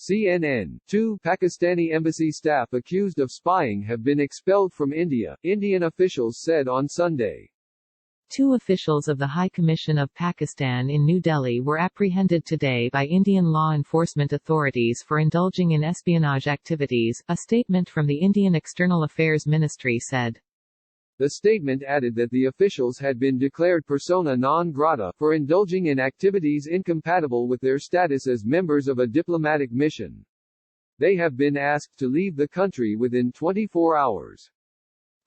CNN. Two Pakistani embassy staff accused of spying have been expelled from India, Indian officials said on Sunday. Two officials of the High Commission of Pakistan in New Delhi were apprehended today by Indian law enforcement authorities for indulging in espionage activities, a statement from the Indian External Affairs Ministry said. The statement added that the officials had been declared persona non grata for indulging in activities incompatible with their status as members of a diplomatic mission. They have been asked to leave the country within 24 hours.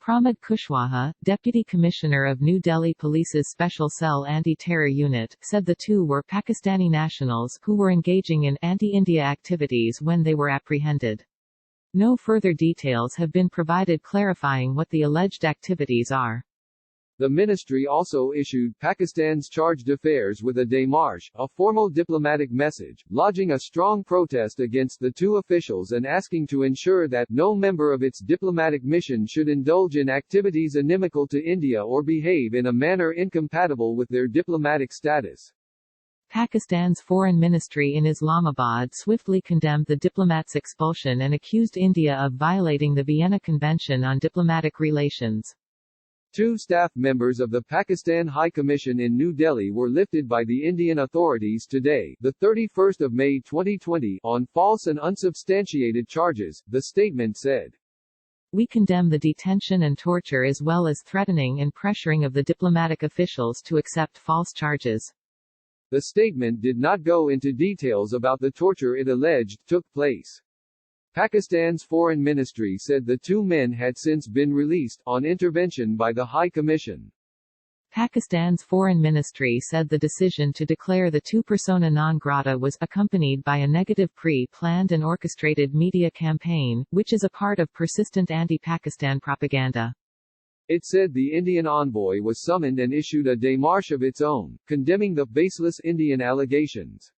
Pramod Kushwaha, Deputy Commissioner of New Delhi Police's Special Cell Anti-Terror Unit, said the two were Pakistani nationals who were engaging in anti-India activities when they were apprehended. No further details have been provided clarifying what the alleged activities are. The ministry also issued Pakistan's chargé d'affaires with a démarche, a formal diplomatic message, lodging a strong protest against the two officials and asking to ensure that no member of its diplomatic mission should indulge in activities inimical to India or behave in a manner incompatible with their diplomatic status. Pakistan's foreign ministry in Islamabad swiftly condemned the diplomats' expulsion and accused India of violating the Vienna Convention on Diplomatic Relations. Two staff members of the Pakistan High Commission in New Delhi were lifted by the Indian authorities today, the 31st of May 2020, on false and unsubstantiated charges, the statement said. We condemn the detention and torture as well as threatening and pressuring of the diplomatic officials to accept false charges. The statement did not go into details about the torture it alleged took place. Pakistan's foreign ministry said the two men had since been released, on intervention by the High Commission. Pakistan's foreign ministry said the decision to declare the two persona non grata was accompanied by a negative pre-planned and orchestrated media campaign, which is a part of persistent anti-Pakistan propaganda. It said the Indian envoy was summoned and issued a démarche of its own, condemning the baseless Indian allegations.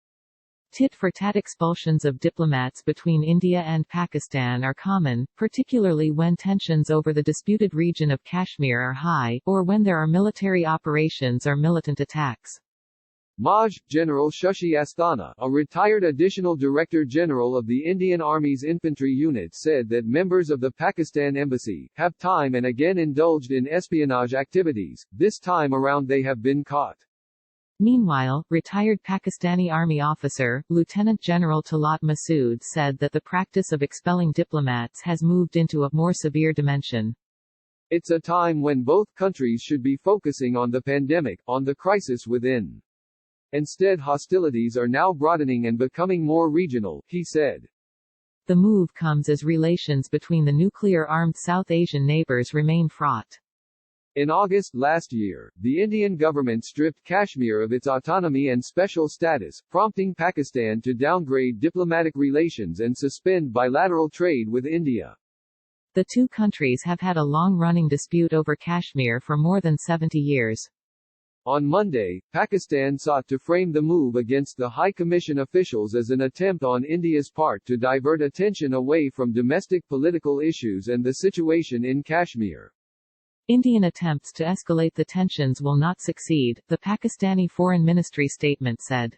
Tit-for-tat expulsions of diplomats between India and Pakistan are common, particularly when tensions over the disputed region of Kashmir are high, or when there are military operations or militant attacks. Maj. General Shashi Asthana, a retired Additional Director General of the Indian Army's Infantry Unit, said that members of the Pakistan Embassy have time and again indulged in espionage activities, this time around they have been caught. Meanwhile, retired Pakistani Army officer, Lieutenant General Talat Masood said that the practice of expelling diplomats has moved into a more severe dimension. It's a time when both countries should be focusing on the pandemic, on the crisis within. Instead, hostilities are now broadening and becoming more regional, he said. The move comes as relations between the nuclear-armed South Asian neighbors remain fraught. In August last year, the Indian government stripped Kashmir of its autonomy and special status, prompting Pakistan to downgrade diplomatic relations and suspend bilateral trade with India. The two countries have had a long-running dispute over Kashmir for more than 70 years. On Monday, Pakistan sought to frame the move against the High Commission officials as an attempt on India's part to divert attention away from domestic political issues and the situation in Kashmir. Indian attempts to escalate the tensions will not succeed, the Pakistani Foreign Ministry statement said.